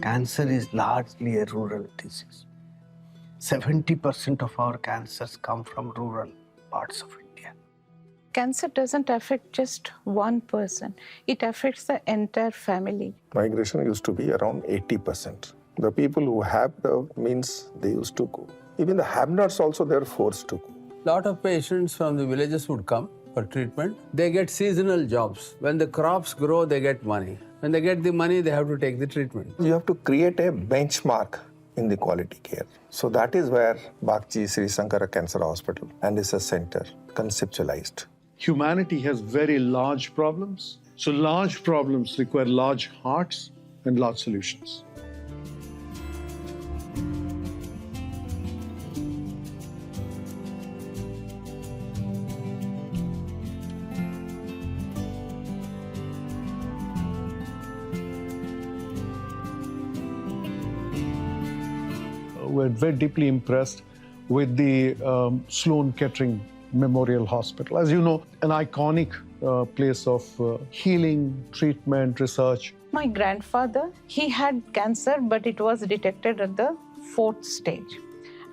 cancer is largely a rural disease. 70% of our cancers come from rural parts of India. Cancer doesn't affect just one person. It affects the entire family. Migration used to be around 80%. The people who have the means, they used to go. Even the have-nots also, they are forced to go. Lot of patients from the villages would come for treatment. They get seasonal jobs. When the crops grow, they get money. When they get the money, they have to take the treatment. You have to create a benchmark in the quality care. So that is where Bagchi Sri Shankara Cancer Hospital and Research Center conceptualized. Humanity has very large problems. So large problems require large hearts and large solutions. We're very deeply impressed with the Sloan Kettering Memorial Hospital. As you know, an iconic place of healing, treatment, research. My grandfather, he had cancer, but it was detected at the 4th stage.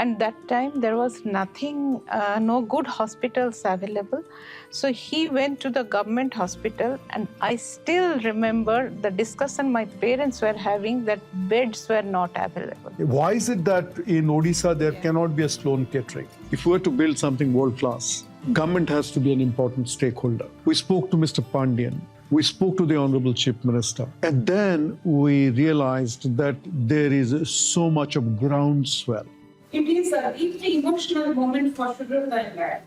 And that time there was nothing, no good hospitals available. So he went to the government hospital, and I still remember the discussion my parents were having that beds were not available. Why is it that in Odisha there cannot be a Sloan Kettering? If we were to build something world-class, government has to be an important stakeholder. We spoke to Mr. Pandian. We spoke to the Honorable Chief Minister. And then we realized that there is so much of groundswell. It is a deeply emotional moment for Subroto and I.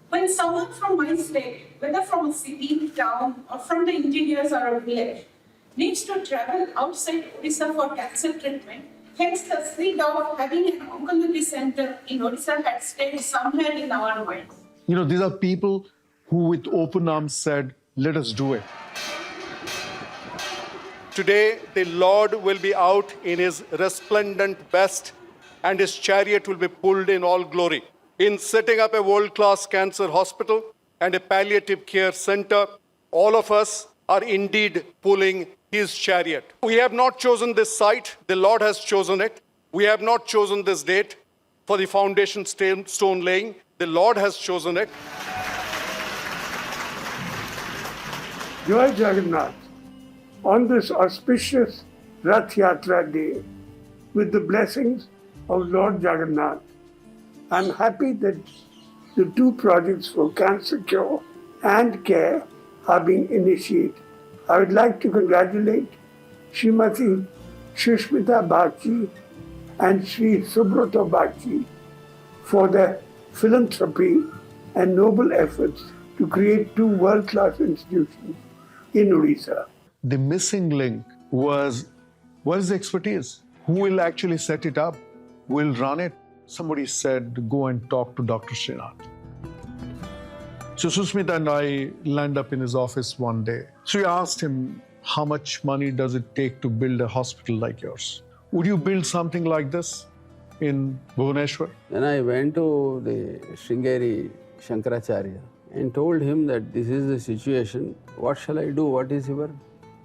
When someone from my state, whether from a city, town, or from the interiors or a village, needs to travel outside Odisha for cancer treatment, hence the seed of having an oncology center in Odisha had stayed somewhere in our minds. You know, these are people who with open arms said, let us do it. Today, the Lord will be out in his resplendent best, and his chariot will be pulled in all glory. In setting up a world-class cancer hospital and a palliative care center, all of us are indeed pulling his chariot. We have not chosen this site, the Lord has chosen it. We have not chosen this date for the foundation stone laying, the Lord has chosen it. Jai Jagannath, on this auspicious Rath Yatra day, with the blessings of Lord Jagannath, I'm happy that the 2 projects for cancer cure and care are being initiated. I would like to congratulate Srimati Susmita Bagchi and Shri Subroto Bagchi for their philanthropy and noble efforts to create 2 world-class institutions in Odisha. The missing link was, what is the expertise? Who will actually set it up? Who will run it? Somebody said, go and talk to Dr. Srinath. So Susmita and I landed up in his office one day. So we asked him, how much money does it take to build a hospital like yours? Would you build something like this in Bhubaneswar? Then I went to the Sringeri Shankaracharya and told him that this is the situation. What shall I do? What is your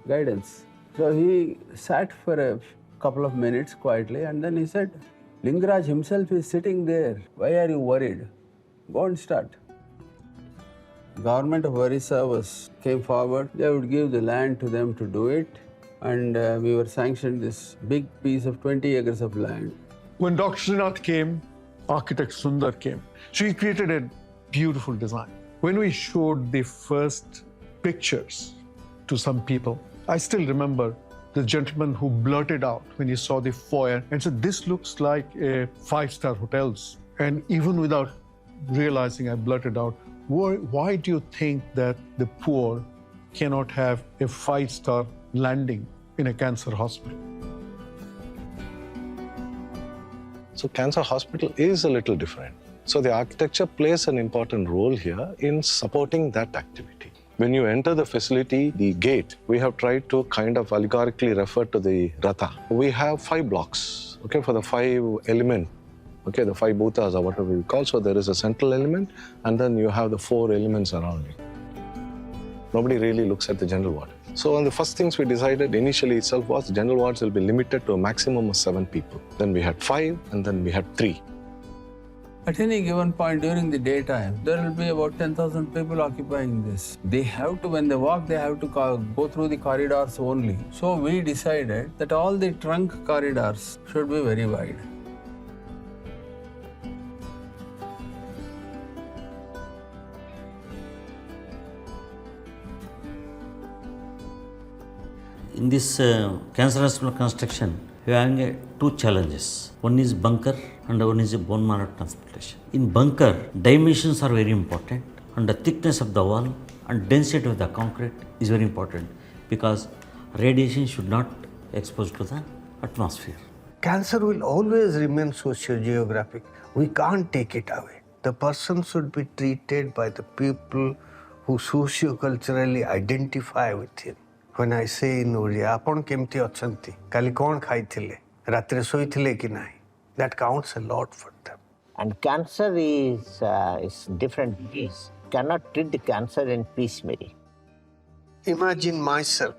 guidance? So he sat for a couple of minutes quietly, and then he said, Lingaraj himself is sitting there. Why are you worried? Go and start. Government of Orissa came forward. They would give the land to them to do it. And we were sanctioned this big piece of 20 acres of land. When Dr. Srinath came, architect Sundar came. So he created a beautiful design. When we showed the first pictures to some people, I still remember the gentleman who blurted out when he saw the foyer and said, this looks like a 5-star hotels. And even without realizing, I blurted out, why do you think that the poor cannot have a 5-star landing in a cancer hospital? So cancer hospital is a little different. So the architecture plays an important role here in supporting that activity. When you enter the facility, the gate, we have tried to kind of allegorically refer to the Ratha. We have 5 blocks, okay, for the 5 elements, okay, the 5 bhutas or whatever we call. So there is a central element, and then you have the 4 elements around it. Nobody really looks at the general ward. So one of the first things we decided initially itself was general wards will be limited to a maximum of 7 people. Then we had 5 and then we had 3. At any given point during the daytime, there will be about 10,000 people occupying this. They have to, when they walk, they have to go through the corridors only. So we decided that all the trunk corridors should be very wide. In this cancer hospital construction, we are having 2 challenges. One is bunker and one is bone marrow transplantation. In bunker, dimensions are very important, and the thickness of the wall and density of the concrete is very important because radiation should not expose to the atmosphere. Cancer will always remain socio-geographic. We can't take it away. The person should be treated by the people who socio-culturally identify with him. When I say in Odia, "Apon kemti achanti? Kali kon khaithile? Ratre soithile ki nahi?" That counts a lot for them. And cancer is different disease. Cannot treat the cancer in piecemeal. Imagine myself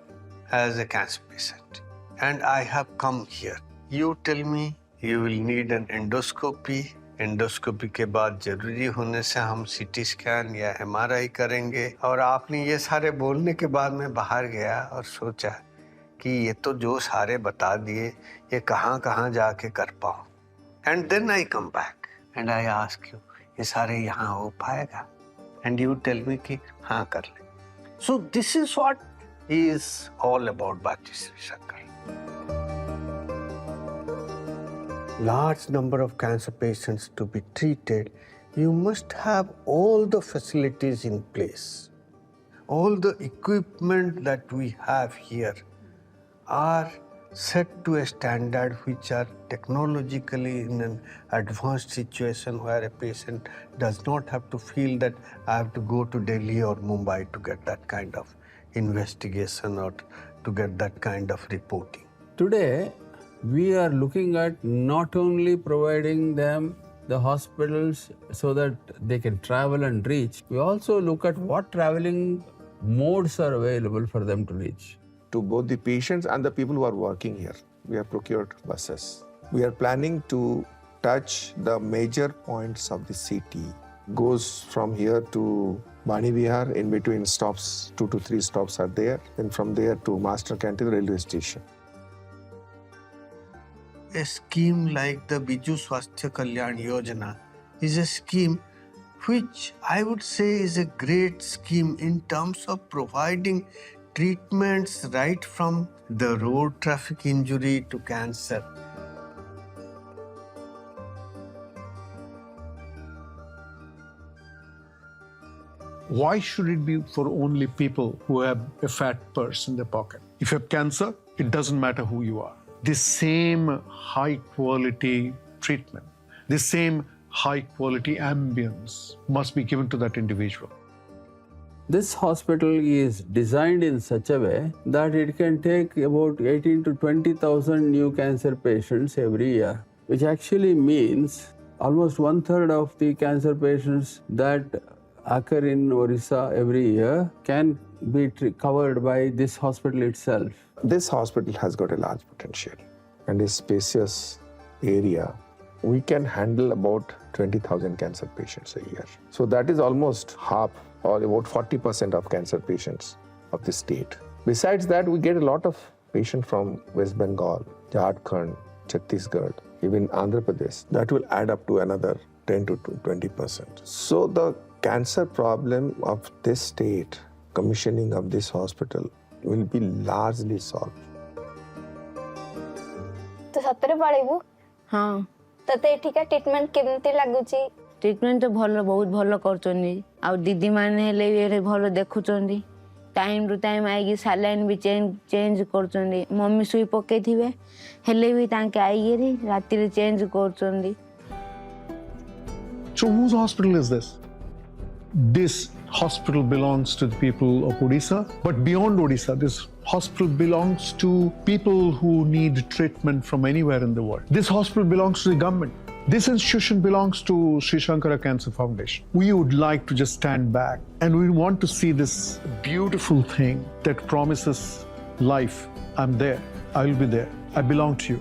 as a cancer patient and I have come here. You tell me you will need an endoscopy. Endoscopy के बाद जरूरी होने से हम CT scan या MRI करेंगे। और आपने ये सारे बोलने के बाद मैं बाहर गया और सोचा कि ये तो जो सारे बता दिए ये कहाँ कहाँ जाके कर पाऊँ। And then I come back and I ask you ये सारे यहाँ हो पाएगा? एंड यू टेल मी कि हाँ कर ले। So this is what is all about Bagchi Shri Shankar. Large number of cancer patients to be treated, you must have all the facilities in place. All the equipment that we have here are set to a standard which are technologically in an advanced situation where a patient does not have to feel that I have to go to Delhi or Mumbai to get that kind of investigation or to get that kind of reporting. Today, we are looking at not only providing them the hospitals so that they can travel and reach, we also look at what traveling modes are available for them to reach. To both the patients and the people who are working here, we have procured buses. We are planning to touch the major points of the city. Goes from here to Bani Vihar, in between stops, 2 to 3 stops are there. Then from there to Master Canteen railway station. A scheme like the Biju Swasthya Kalyan Yojana is a scheme which I would say is a great scheme in terms of providing treatments right from the road traffic injury to cancer. Why should it be for only people who have a fat purse in their pocket? If you have cancer, it doesn't matter who you are. The same high quality treatment, the same high quality ambience must be given to that individual. This hospital is designed in such a way that it can take about 18 to 20,000 new cancer patients every year, which actually means almost 1/3 of the cancer patients that occur in Orissa every year can be covered by this hospital itself. This hospital has got a large potential and a spacious area. We can handle about 20,000 cancer patients a year. So that is almost half or about 40% of cancer patients of the state. Besides that, we get a lot of patients from West Bengal, Jharkhand, Chhattisgarh, even Andhra Pradesh. That will add up to another 10 to 20%. So the cancer problem of this state, commissioning of this hospital, will be largely solved. तो सतरे पड़ेबू हाँ तते एठिका treatment केमती लागुची treatment तो भलो बहुत भलो करचोनी आ दीदी माने हेले एरे भलो देखुचोंदी टाइम टू टाइम आइगी सलाइन भी चेंज करचोंदी मम्मी सुई पके थिबे हेले भी तांके आइगेरी राती रे change करचोंदी. So whose hospital is this? This hospital belongs to the people of Odisha, but beyond Odisha, this hospital belongs to people who need treatment from anywhere in the world. This hospital belongs to the government. This institution belongs to Sri Shankara Cancer Foundation. We would like to just stand back and we want to see this beautiful thing that promises life. I'm there. I will be there. I belong to you.